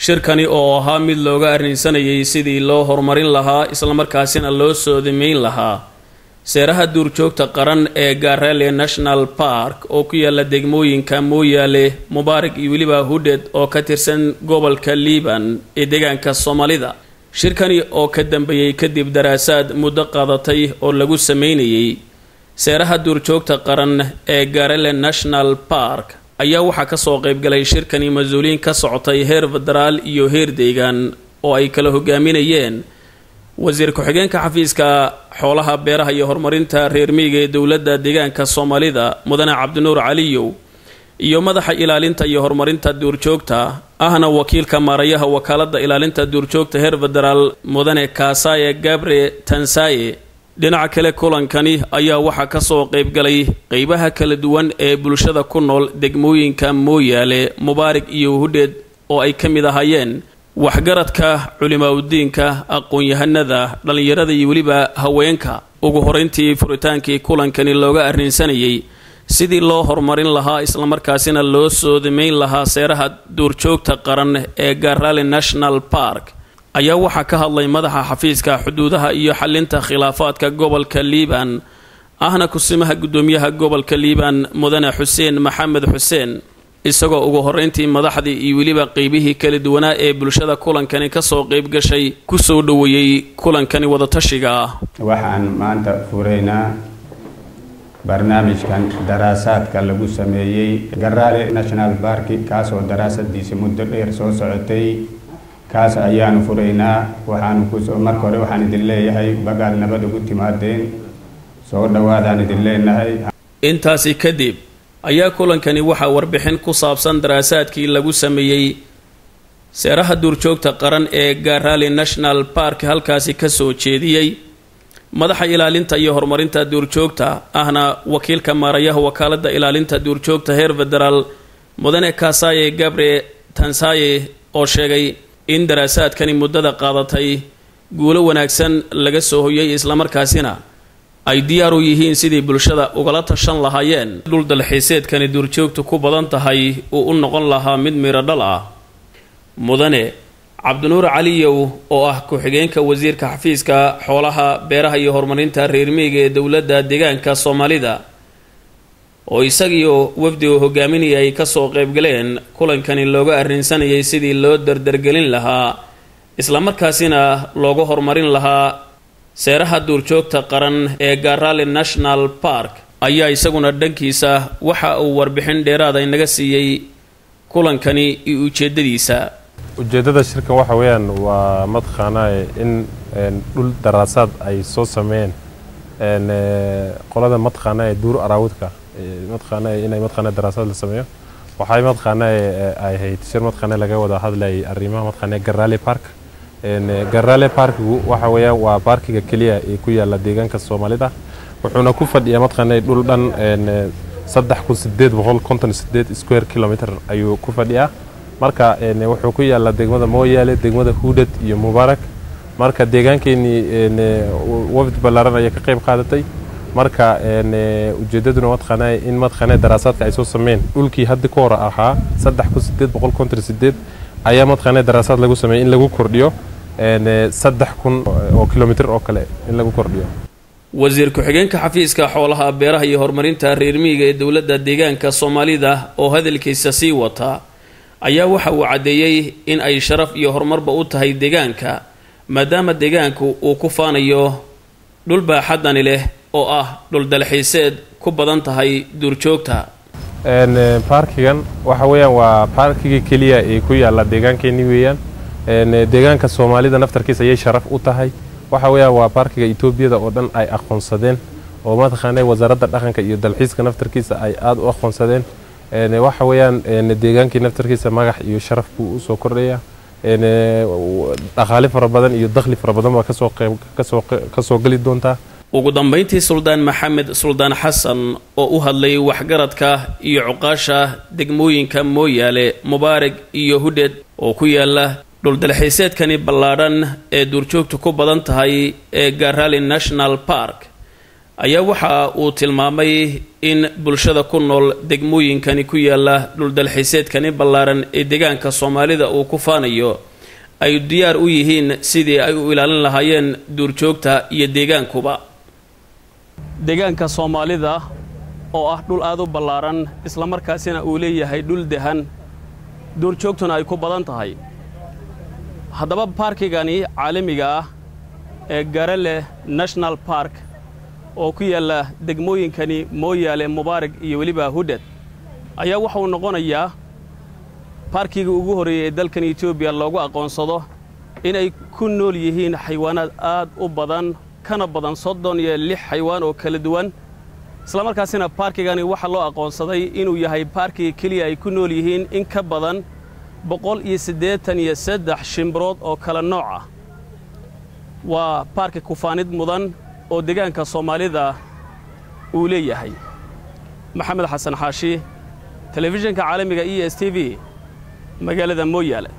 shirkani oo ahaa mid looga arrinsanayay sidii loo horumarin lahaa isla markaasina loo soo dimeyn lahaa seeraha duurjoogta qaran ee Garale National Park oo ku yaala degmooyinka Mooyaale, Mubaarak iyo waliba Huded oo ka tirsan gobolka Liban ee deegaanka Soomaalida. Shirkani oo ka dambeeyay kadib daraasaad muddo qaadatay oo lagu sameeyay seeraha duurjoogta qaran ee Garale National Park ayaa waxa ka soo qayb galay shirkani mas'uuliyiin ka socotay heer federaal iyo heer deegaan oo ay kala hogaaminayeen wasiir ku-xigeenka xafiiska xoolaha beeraha iyo horumarinta reer miyiga ee dawladda deegaanka Soomaalida Mudane Cabdinuur Caliyow iyo madaxa ilaalinta iyo horumarinta duurjoogta ahna wakiilka maarayaha wakaaladda ilaalinta duurjoogta heer federaal Mudane Kaasaye Gabre Tansaye. dhinaca kale kulankani ayaa waxa ka soo qayb galay qaybaha kala duwan ee bulshada ku nool degmooyinka Mooyaale, Mubaarak iyo Huded oo ay ka mid ahaayeen waxgaradka culimaadudiinka aqoon-yahanada dhalinyarada iyo waliba haweenka. ugu horeyntii furitaankii kulankani looga arrinsanayay sidii loo horumarin lahaa isla markaasina loo soo dimeyn lahaa seeraha duurjoogta qaran ee Garale National Park ayaa waxa ka hadlay madaxa xafiiska xuduudaha iyo xalinta khilaafaadka gobolka Liban ahna kusimaha gudoomiyaha gobolka Liban Mudane Xuseen Maxamed Xuseen isagoo ugu horeyntii madaxdii iyo waliba qaybihii kala duwanaa ee bulshada kulankani ka soo qayb gashay ku soo dhaweeyay kulankani wada tashiga waxaan maanta fureynaa barnaamijkan daraasaadka lagu sameeyay Garale National Park kaas oo daraasadiisa muddo dheer soo socotay kaas ayaan fureynaa waxaan ku soo marka hore waxaan idin leeyahay bagaal nabad ugu timaadeen soo dhawaadaan idin leenahay. intaasi kadib ayaa kulankani waxa warbixin ku saabsan daraasaadkii lagu sameeyay seeraha duurjoogta qaran ee Garale National Park halkaasi ka soo jeediyay madaxa ilaalinta iyo horumarinta duurjoogta ahna wakiilka maarayaha wakaaladda ilaalinta duurjoogta heer federaal Mudane Kaasaye Gabre Tansaye oo sheegay in daraasaadkani muddada qaadatay guulo wanaagsan laga soo hoyay isla markaasina ay diyaar u yihiin sidii bulshada ugala tashan lahaayeen dhul dalxiiseedkani duurjoogtu ku badan tahay oo u noqon lahaa mid miro dhal ah. Mudane Cabdinuur Caliyow oo ah ku-xigeenka wasiirka xafiiska xoolaha beeraha iyo horumarinta reer miyiga ee dawladda deegaanka Soomaalida oo isagiyo wafdiga hogaaminayay ka soo qayb galeen kulankani looga arrinsanayay sidii loo dardargelin lahaa isla markaasina looga horumarin lahaa seeraha duurjoogta qaran ee Garale National Park ayaa isaguna dhankiisa waxa uu warbixin dheeraad ah inaga siiyay kulankani iyo ujeedadiisa. ujeedada shirkan waxa weeyaan waa madqaanay in dhul daraasaad ay soo sameeyeen qolada madqaanay duur araawidka madqaanay inay madqaanay daraasaad la sameeyo waxay madqaanay ay hay'ad shir madqaanay laga wada hadlay arrimaha madqaanay Garale Park. Garale Park waxa weeyaan waa parkiga kaliya ee ku yaala deegaanka Soomaalida wuxuuna ku fadhiyaa madqaanay dhul dhan 3858 square kilometer ayuu ku fadhiyaa marka wuxuu ku yaala degmada Mooyaale, degmada Huded iyo Mubaarak. marka deegaankeeni wafd balaaran ay ka qayb qaadatay marka ujeedaduna madqaanay in madqaanay daraasaadka ay soo sameeyeen dhulkii hadda ka hor ahaa 3858 ayaa madqaanay daraasaad lagu sameeyay in lagu kordhiyo 3000 oo kilometer oo kale in lagu kordhiyo. wasiir ku-xigeenka xafiiska xoolaha beeraha iyo horumarinta reer miyiga ee dawladda deegaanka Soomaalida oo hadalkiisa sii wata ayaa waxa uu cadeeyay in ay sharaf iyo horumarba u tahay deegaanka maadaama deegaanku uu ku faanayo dhul baaxadani leh oo ah dhul dalxiiseed ku badan tahay duurjoogta. parkigan waxa weeyaan waa parkiga kaliya ee ku yaala deegaankeeni weeyaan deegaanka Soomaalida naftarkiisa ay sharaf u tahay waxa weeyaan waa parkiga Itoobiya oo dhan ay aqoonsadeen oo madqaanay wasaaradda dhaqanka iyo dalxiiska naftarkiisa ay aad u aqoonsadeen waxa weeyaan deegaankii naftarkiisa magac iyo sharaf buu u soo kordhaya dhaqaale fara badan iyo dakhli fara badan ka soo gali doonta. ugu dambeyntii Suldaan Maxamed Suldaan Xasan oo u hadlay waxgaradka iyo cuqaasha degmooyinka Mooyaale, Mubaarak iyo Huded oo ku yaala dhul dalxiiseedkani ballaadhan ee duurjoogtu ku badan tahay ee Garale National Park ayaa waxa uu tilmaamay in bulshada ku nool degmooyinkani ku yaala dhul dalxiiseedkani ballaaran ee deegaanka Soomaalida uu ku faanayo ay diyaar u yihiin sidii ay u ilaalin lahaayeen duurjoogta iyo deegaankuba. deegaanka Soomaalida oo ah dhul aad u ballaaran isla markaasina uu leeyahay dhul dehan duurjoogtuna ay ku badan tahay. haddaba parkigani caalamiga ah ee Garale National Park oo ku yaala degmooyinkani Mooyaale, Mubaarak iyo waliba Hudad ayaa waxa uu noqonayaa parkiga ugu horeeyay dalkan Ethiopia loogu aqoonsado in ay ku nool yihiin xayawaanad aad u badan kana badan 36 xayawaan oo kala duwan. isla markaasina parkigani waxa loo aqoonsaday inuu yahay parkiga kaliya ay ku nool yihiin in ka badan 183 shimbrood oo kala nooc ah. waa park ku faanid mudan oo deegaanka Soomaalida uu leeyahay. maxamed xasan xaashi, telefishinka caalamiga ESTV, magaalada Mooyaale.